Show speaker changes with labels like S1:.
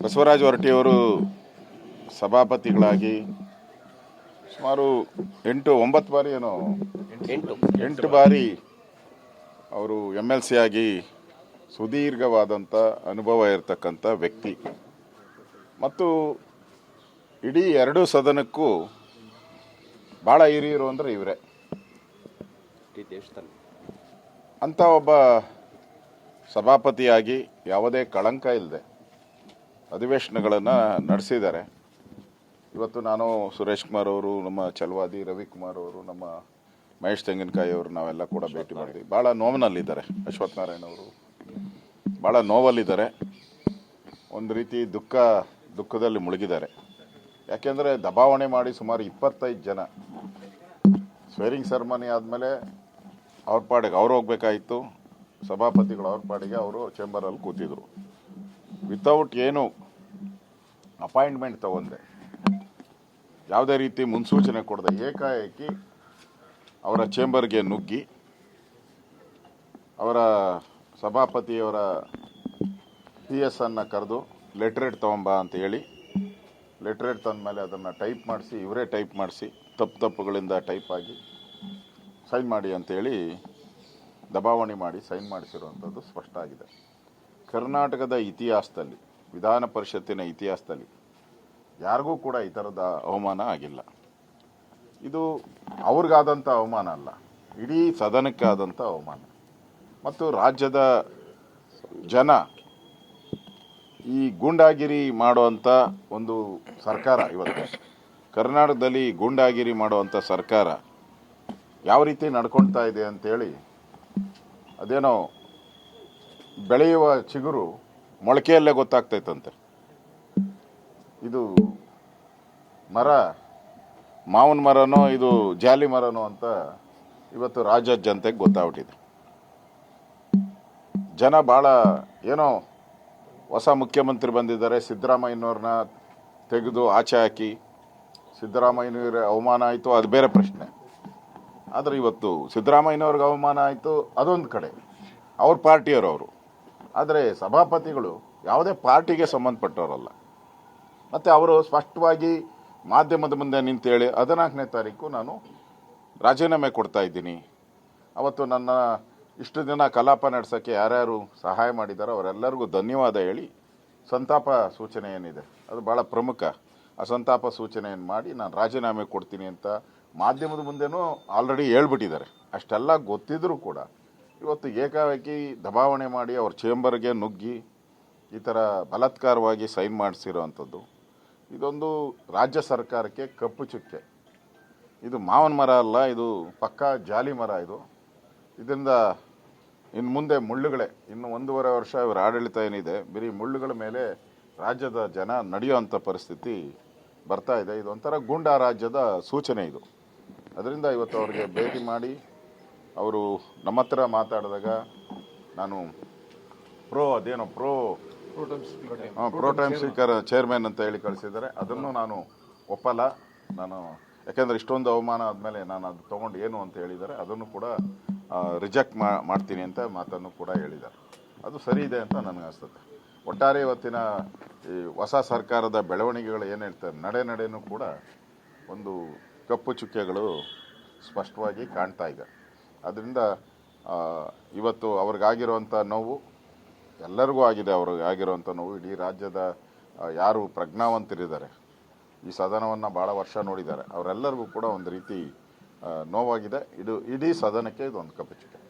S1: ಬಸವರಾಜ ಹೊರಟ್ಟಿಯವರು ಸಭಾಪತಿಗಳಾಗಿ ಸುಮಾರು 8-9 ಬಾರಿ ಏನೋ 8 ಬಾರಿ ಅವರು MLC ಆಗಿ ಸುದೀರ್ಘವಾದಂಥ ಅನುಭವ ಇರತಕ್ಕಂಥ ವ್ಯಕ್ತಿ ಮತ್ತು ಇಡೀ 2 ಸದನಕ್ಕೂ ಭಾಳ ಹಿರಿಯರು ಅಂದರೆ ಇವರೇ. ಅಂಥ ಒಬ್ಬ ಸಭಾಪತಿಯಾಗಿ ಯಾವುದೇ ಕಳಂಕ ಇಲ್ಲದೆ ಅಧಿವೇಶನಗಳನ್ನು ನಡೆಸಿದ್ದಾರೆ. ಇವತ್ತು ನಾನು ಸುರೇಶ್ ಕುಮಾರ್ ಅವರು, ನಮ್ಮ ಛಲವಾದಿ ರವಿಕುಮಾರ್ ಅವರು, ನಮ್ಮ ಮಹೇಶ್ ತೆಂಗಿನಕಾಯಿ ಅವರು ನಾವೆಲ್ಲ ಕೂಡ ಭೇಟಿ ಮಾಡಿದ್ವಿ. ಭಾಳ ನೋವಿನಲ್ಲಿದ್ದಾರೆ. ಅಶ್ವಥ್ ನಾರಾಯಣ ಅವರು ಭಾಳ ನೋವಲ್ಲಿದ್ದಾರೆ. ಒಂದು ರೀತಿ ದುಃಖದಲ್ಲಿ ಮುಳುಗಿದ್ದಾರೆ. ಯಾಕೆಂದರೆ ದಬಾವಣೆ ಮಾಡಿ ಸುಮಾರು 25 ಜನ ಸ್ವೇರಿಂಗ್ ಸೆರೆಮನಿ ಆದಮೇಲೆ ಅವ್ರ ಪಾಡಿಗೆ ಅವ್ರು ಹೋಗ್ಬೇಕಾಯಿತು. ಸಭಾಪತಿಗಳು ಅವ್ರ ಪಾಡಿಗೆ ಅವರು ಚೇಂಬರಲ್ಲಿ ಕೂತಿದ್ರು. ವಿತೌಟ್ ಏನು ಅಪಾಯಿಂಟ್ಮೆಂಟ್ ತಗೊಂಡೆ, ಯಾವುದೇ ರೀತಿ ಮುನ್ಸೂಚನೆ ಕೊಡದೆ ಏಕಾಏಕಿ ಅವರ ಚೇಂಬರ್ಗೆ ನುಗ್ಗಿ ಅವರ ಸಭಾಪತಿಯವರ PS ಅನ್ನು ಕರೆದು ಲೆಟ್ರೇಟ್ ತೊಗೊಂಬ ಅಂತ ಹೇಳಿ ಲೆಟ್ರೇಟ್ ತಂದ ಮೇಲೆ ಅದನ್ನು ಟೈಪ್ ಮಾಡಿಸಿ, ಇವರೇ ಟೈಪ್ ಮಾಡಿಸಿ ತಪ್ಪುಗಳಿಂದ ಟೈಪ್ ಆಗಿ ಸೈನ್ ಮಾಡಿ ಅಂತೇಳಿ ದಬಾವಣೆ ಮಾಡಿ ಸೈನ್ ಮಾಡಿಸಿರುವಂಥದ್ದು ಸ್ಪಷ್ಟ ಆಗಿದೆ. ಕರ್ನಾಟಕದ ಇತಿಹಾಸದಲ್ಲಿ, ವಿಧಾನ ಪರಿಷತ್ತಿನ ಇತಿಹಾಸದಲ್ಲಿ ಯಾರಿಗೂ ಕೂಡ ಈ ಥರದ ಅವಮಾನ ಆಗಿಲ್ಲ. ಇದು ಅವ್ರಿಗಾದಂಥ ಅವಮಾನ ಅಲ್ಲ, ಇಡೀ ಸದನಕ್ಕಾದಂಥ ಅವಮಾನ. ಮತ್ತು ರಾಜ್ಯದ ಜನ ಈ ಗೂಂಡಾಗಿರಿ ಮಾಡುವಂಥ ಒಂದು ಸರ್ಕಾರ, ಇವತ್ತು ಕರ್ನಾಟಕದಲ್ಲಿ ಗೂಂಡಾಗಿರಿ ಮಾಡುವಂಥ ಸರ್ಕಾರ ಯಾವ ರೀತಿ ನಡ್ಕೊಳ್ತಾ ಇದೆ ಅಂತೇಳಿ, ಅದೇನೋ ಬೆಳೆಯುವ ಚಿಗುರು ಮೊಳಕೆಯಲ್ಲೇ ಗೊತ್ತಾಗ್ತೈತಂತೆ. ಇದು ಮರ ಮಾವಿನ ಮರನೋ ಇದು ಜಾಲಿ ಮರನೋ ಅಂತ ಇವತ್ತು ರಾಜ್ಯದ ಜನತೆಗೆ ಗೊತ್ತಾಗ್ಬಿಟ್ಟಿದೆ. ಜನ ಭಾಳ ಏನೋ ಹೊಸ ಮುಖ್ಯಮಂತ್ರಿ ಬಂದಿದ್ದಾರೆ, ಸಿದ್ದರಾಮಯ್ಯನವ್ರನ್ನ ತೆಗೆದು ಆಚೆ ಹಾಕಿ ಸಿದ್ದರಾಮಯ್ಯನವ್ರ ಅವಮಾನ ಆಯಿತು, ಅದು ಬೇರೆ ಪ್ರಶ್ನೆ. ಆದರೆ ಇವತ್ತು ಸಿದ್ದರಾಮಯ್ಯನವ್ರಿಗೆ ಅವಮಾನ ಆಯಿತು, ಅದೊಂದು ಕಡೆ ಅವ್ರ ಪಾರ್ಟಿಯವರವರು. ಆದರೆ ಸಭಾಪತಿಗಳು ಯಾವುದೇ ಪಾರ್ಟಿಗೆ ಸಂಬಂಧಪಟ್ಟವರಲ್ಲ. ಮತ್ತು ಅವರು ಸ್ಪಷ್ಟವಾಗಿ ಮಾಧ್ಯಮದ ಮುಂದೆ ನಿಂತೇಳಿ 14ನೇ ತಾರೀಕು ನಾನು ರಾಜೀನಾಮೆ ಕೊಡ್ತಾ ಇದ್ದೀನಿ, ಅವತ್ತು ನನ್ನ ಇಷ್ಟು ದಿನ ಕಲಾಪ ನಡೆಸೋಕ್ಕೆ ಯಾರ್ಯಾರು ಸಹಾಯ ಮಾಡಿದಾರೋ ಅವರೆಲ್ಲರಿಗೂ ಧನ್ಯವಾದ ಹೇಳಿ ಸಂತಾಪ ಸೂಚನೆ ಏನಿದೆ ಅದು ಭಾಳ ಪ್ರಮುಖ. ಆ ಸಂತಾಪ ಸೂಚನೆಯನ್ನು ಮಾಡಿ ನಾನು ರಾಜೀನಾಮೆ ಕೊಡ್ತೀನಿ ಅಂತ ಮಾಧ್ಯಮದ ಮುಂದೆನೂ ಆಲ್ರೆಡಿ ಹೇಳ್ಬಿಟ್ಟಿದ್ದಾರೆ. ಅಷ್ಟೆಲ್ಲ ಗೊತ್ತಿದ್ರೂ ಕೂಡ ಇವತ್ತು ಏಕಾಏಕಿ ದಬಾವಣೆ ಮಾಡಿ ಅವ್ರ ಚೇಂಬರ್ಗೆ ನುಗ್ಗಿ ಈ ಥರ ಬಲಾತ್ಕಾರವಾಗಿ ಸೈನ್ ಮಾಡಿಸಿರೋವಂಥದ್ದು ಇದೊಂದು ರಾಜ್ಯ ಸರ್ಕಾರಕ್ಕೆ ಕಪ್ಪು ಚುಕ್ಕೆ. ಇದು ಮಾವಿನ ಮರ ಅಲ್ಲ, ಇದು ಪಕ್ಕಾ ಜಾಲಿ ಮರ. ಇದರಿಂದ ಇನ್ನು ಮುಂದೆ ಮುಳ್ಳುಗಳೇ, ಇನ್ನು 1.5 ವರ್ಷ ಇವರ ಆಡಳಿತ ಏನಿದೆ ಬರೀ ಮುಳ್ಳುಗಳ ಮೇಲೆ ರಾಜ್ಯದ ಜನ ನಡೆಯುವಂಥ ಪರಿಸ್ಥಿತಿ ಬರ್ತಾ ಇದೆ. ಇದೊಂಥರ ಗೂಂಡಾ ರಾಜ್ಯದ ಸೂಚನೆ ಇದು. ಅದರಿಂದ ಇವತ್ತು ಅವ್ರಿಗೆ ಭೇಟಿ ಮಾಡಿ ಅವರು ನಮ್ಮ ಹತ್ರ ಮಾತಾಡಿದಾಗ ನಾನು ಪ್ರೋಟೈಮ್ ಸ್ಪೀಕರ್ ಚೇರ್ಮನ್ ಅಂತ ಹೇಳಿ ಕಳಿಸಿದ್ದಾರೆ. ಅದನ್ನು ನಾನು ಒಪ್ಪಲ್ಲ. ಯಾಕೆಂದರೆ ಇಷ್ಟೊಂದು ಅವಮಾನ ಆದಮೇಲೆ ನಾನು ಅದು ತೊಗೊಂಡು ಏನು ಅಂತ ಹೇಳಿದ್ದಾರೆ, ಅದನ್ನು ಕೂಡ ರಿಜೆಕ್ಟ್ ಮಾಡ್ತೀನಿ ಅಂತ ಮಾತನ್ನು ಕೂಡ ಹೇಳಿದ್ದಾರೆ. ಅದು ಸರಿ ಇದೆ ಅಂತ ನನಗೆ ಅನಿಸ್ತದೆ. ಒಟ್ಟಾರೆ ಇವತ್ತಿನ ಈ ಹೊಸ ಸರ್ಕಾರದ ಬೆಳವಣಿಗೆಗಳು ಏನು ಹೇಳ್ತಾರೆ, ನಡೆನೂ ಕೂಡ ಒಂದು ಕಪ್ಪು ಚುಕ್ಕೆಗಳು ಸ್ಪಷ್ಟವಾಗಿ ಕಾಣ್ತಾ ಇದೆ. ಅದರಿಂದ ಇವತ್ತು ಅವ್ರಿಗಾಗಿರುವಂಥ ನೋವು ಎಲ್ಲರಿಗೂ ಆಗಿದೆ. ಅವ್ರಿಗೆ ಆಗಿರುವಂಥ ನೋವು ಇಡೀ ರಾಜ್ಯದ ಯಾರು ಪ್ರಜ್ಞಾವಂತರಿದ್ದಾರೆ, ಈ ಸದನವನ್ನು ಭಾಳ ವರ್ಷ ನೋಡಿದ್ದಾರೆ, ಅವರೆಲ್ಲರಿಗೂ ಕೂಡ ಒಂದು ರೀತಿ ನೋವಾಗಿದೆ. ಇಡೀ ಸದನಕ್ಕೆ ಇದೊಂದು ಕಪ್ಪು ಚುಕ್ಕೆ.